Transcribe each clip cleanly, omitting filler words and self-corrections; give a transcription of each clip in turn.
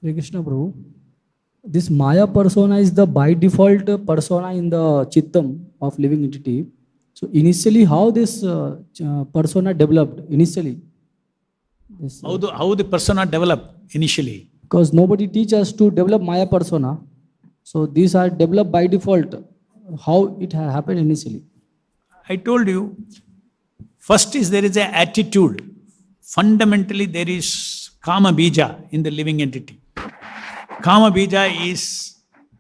Hare Krishna Prabhu. This Maya persona is the by default persona in the Chittam of living entity. So initially, how this persona developed initially? This, how the persona developed initially? Because nobody teaches us to develop Maya persona. So these are developed by default. How it happened initially? I told you, first is there is an attitude. Fundamentally, there is Kama Bija in the living entity. Kama Bija is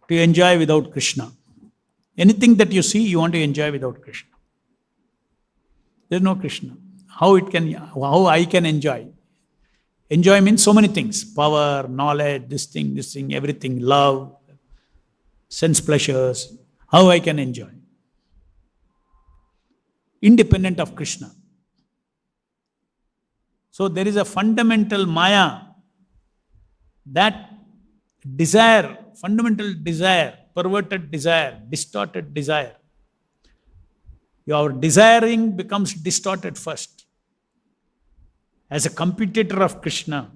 to enjoy without Krishna. Anything that you see, you want to enjoy without Krishna. There is no Krishna. How I can enjoy? Enjoy means so many things. Power, knowledge, this thing, everything, love, sense pleasures. How I can enjoy? Independent of Krishna. So there is a fundamental Maya, that desire, fundamental desire, perverted desire, distorted desire. Your desiring becomes distorted first. As a competitor of Krishna.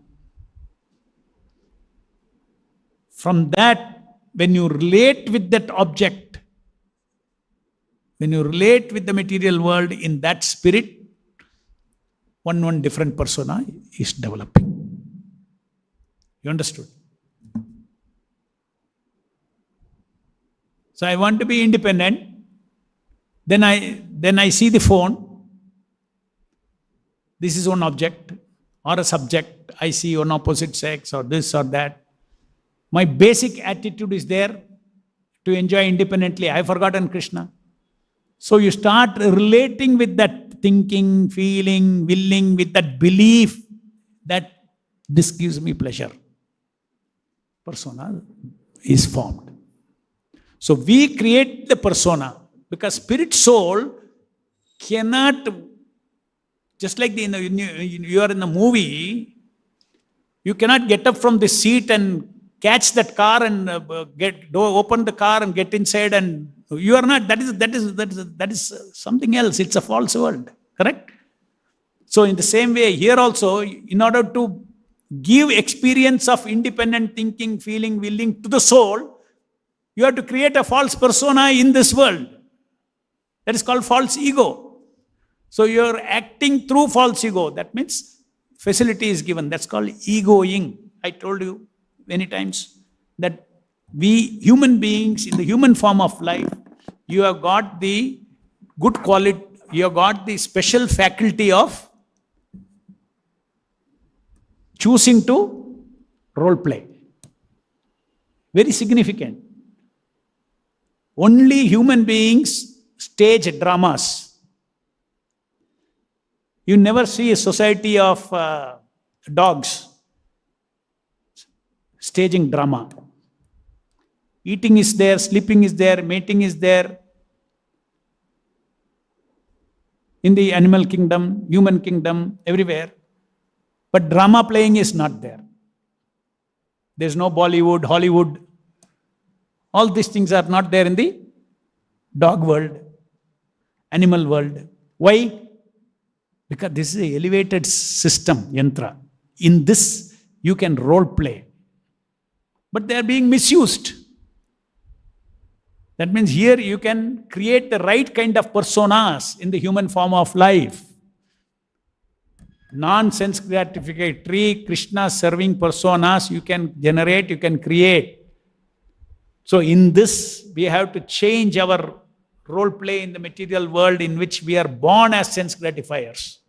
From that, when you relate with that object, when you relate with the material world in that spirit, one different persona is developing. You understood? So I want to be independent. Then I see the phone. This is one object or a subject. I see one opposite sex or this or that. My basic attitude is there to enjoy independently. I have forgotten Krishna. So you start relating with that thinking, feeling, willing, with that belief that this gives me pleasure. Persona is formed. So we create the persona because spirit soul cannot, just like you are in a movie, you cannot get up from the seat and catch that car and open the car and get inside, and you are not. That is something else. It's a false world. Correct? So in the same way, here also, in order to give experience of independent thinking, feeling, willing to the soul, you have to create a false persona in this world. That is called false ego. So you are acting through false ego. That means facility is given. That's called egoing. I told you many times that we human beings in the human form of life, you have got the good quality, you have got the special faculty of choosing to role play. Very significant. Only human beings stage dramas. You never see a society of dogs staging drama. Eating is there, sleeping is there, mating is there. In the animal kingdom, human kingdom, everywhere. But drama playing is not there. There's no Bollywood, Hollywood. All these things are not there in the dog world, animal world. Why? Because this is an elevated system, yantra. In this, you can role play. But they are being misused. That means here you can create the right kind of personas in the human form of life. Non-sense gratificatory, Krishna serving personas you can generate, you can create. So in this, we have to change our role play in the material world in which we are born as sense gratifiers.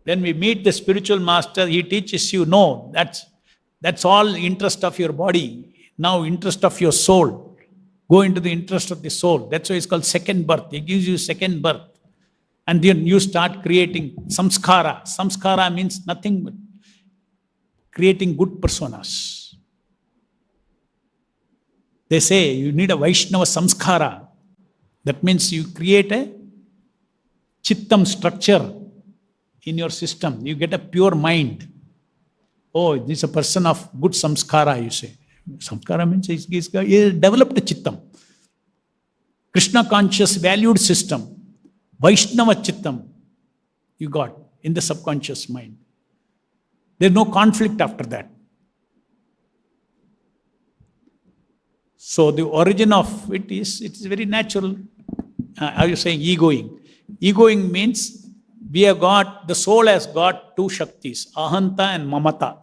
Then we meet the spiritual master, he teaches you, no, that's all interest of your body. Now interest of your soul. Go into the interest of the soul. That's why it's called second birth. He gives you second birth. And then you start creating samskara. Samskara means nothing but creating good personas. They say you need a Vaishnava samskara. That means you create a chittam structure in your system. You get a pure mind. Oh, this is a person of good samskara, you say. Samskara means he's developed a chittam. Krishna conscious valued system. Vaishnava chittam you got in the subconscious mind. There's no conflict after that. So the origin of it is very natural. Are you saying egoing? Egoing means the soul has got two Shaktis, Ahanta and Mamata.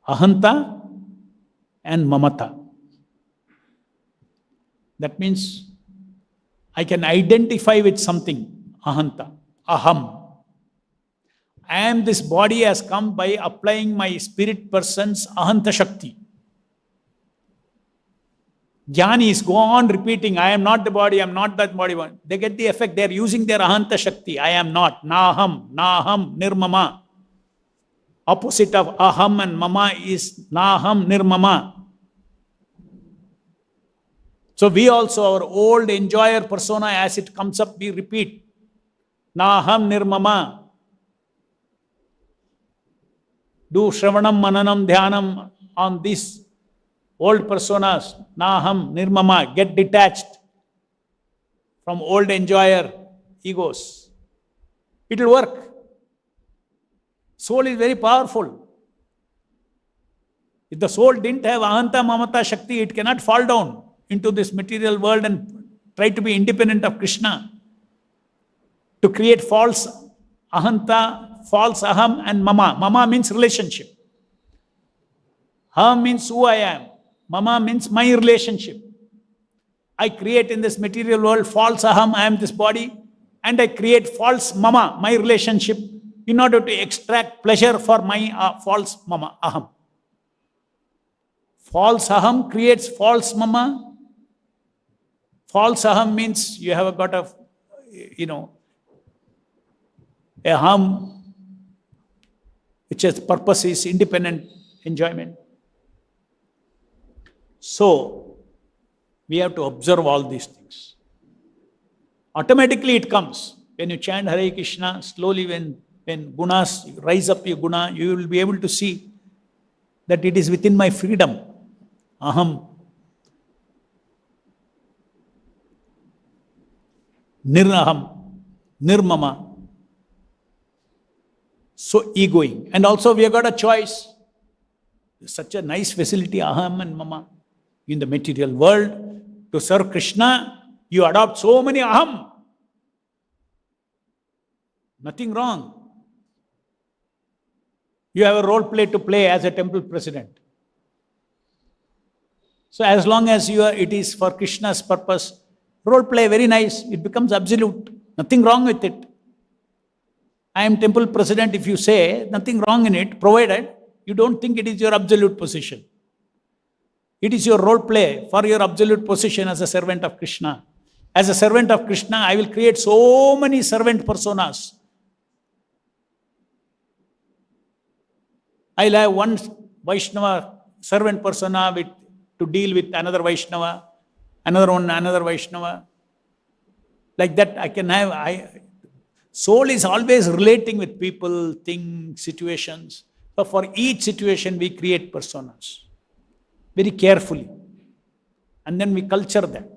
Ahanta and Mamata. That means I can identify with something, Ahanta, Aham. I am this body has come by applying my spirit person's Ahanta Shakti. Jnanis go on repeating, I am not the body, I am not that body. They get the effect, they are using their Ahanta Shakti. I am not, Naham, Nirmama. Opposite of Aham and Mama is Naham, Nirmama. So we also, our old enjoyer persona, as it comes up, we repeat, Naham, Nirmama. Do Shravanam, Mananam, Dhyanam on these old personas, Naham, Nirmama, get detached from old enjoyer egos. It will work. Soul is very powerful. If the soul didn't have Ahanta, Mamata, Shakti, it cannot fall down into this material world and try to be independent of Krishna. To create false Ahanta, false Aham and Mama. Mama means relationship. Aham means who I am. Mama means my relationship. I create in this material world false Aham, I am this body, and I create false Mama, my relationship, in order to extract pleasure for my false Mama, Aham. False Aham creates false Mama. False Aham means you have got a Aham, which has purpose is independent enjoyment. So, we have to observe all these things. Automatically it comes. When you chant Hare Krishna, slowly when gunas, you rise up your guna, you will be able to see that it is within my freedom. Aham. Niraham. Nirmama. So egoing. And also we have got a choice. Such a nice facility, Aham and Mama. In the material world, to serve Krishna, you adopt so many Aham. Nothing wrong. You have a role play to play as a temple president. So as long as it is for Krishna's purpose, role play, very nice. It becomes absolute. Nothing wrong with it. I am temple president, if you say, nothing wrong in it, provided you don't think it is your absolute position. It is your role play for your absolute position as a servant of Krishna. As a servant of Krishna, I will create so many servant personas. I'll have one Vaishnava servant persona to deal with another Vaishnava, another one, another Vaishnava. Like that, I can have. Soul is always relating with people, things, situations. So for each situation, we create personas very carefully. And then we culture that.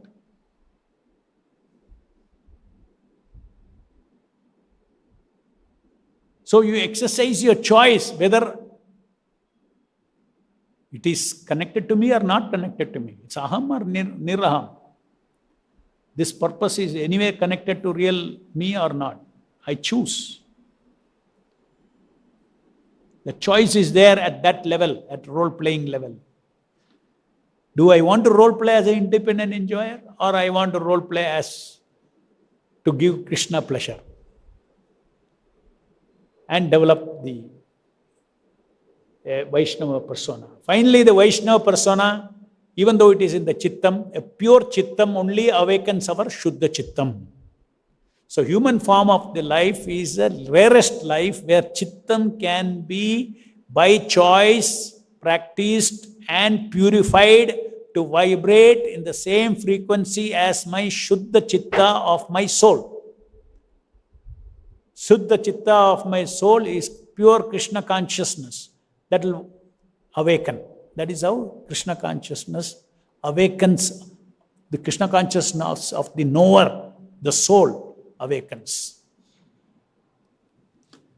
So you exercise your choice whether it is connected to me or not connected to me. It's aham or niraham. This purpose is anyway connected to real me or not. I choose. The choice is there at that level, at role-playing level. Do I want to role-play as an independent enjoyer, or I want to role-play as to give Krishna pleasure and develop the Vaishnava persona. Finally, the Vaishnava persona, even though it is in the Chittam, a pure Chittam only awakens our Shuddha Chittam. So human form of the life is the rarest life where Chittam can be by choice practiced and purified to vibrate in the same frequency as my Shuddha Chitta of my soul. Shuddha Chitta of my soul is pure Krishna consciousness that will awaken. That is how Krishna consciousness awakens. The Krishna consciousness of the knower, the soul, awakens.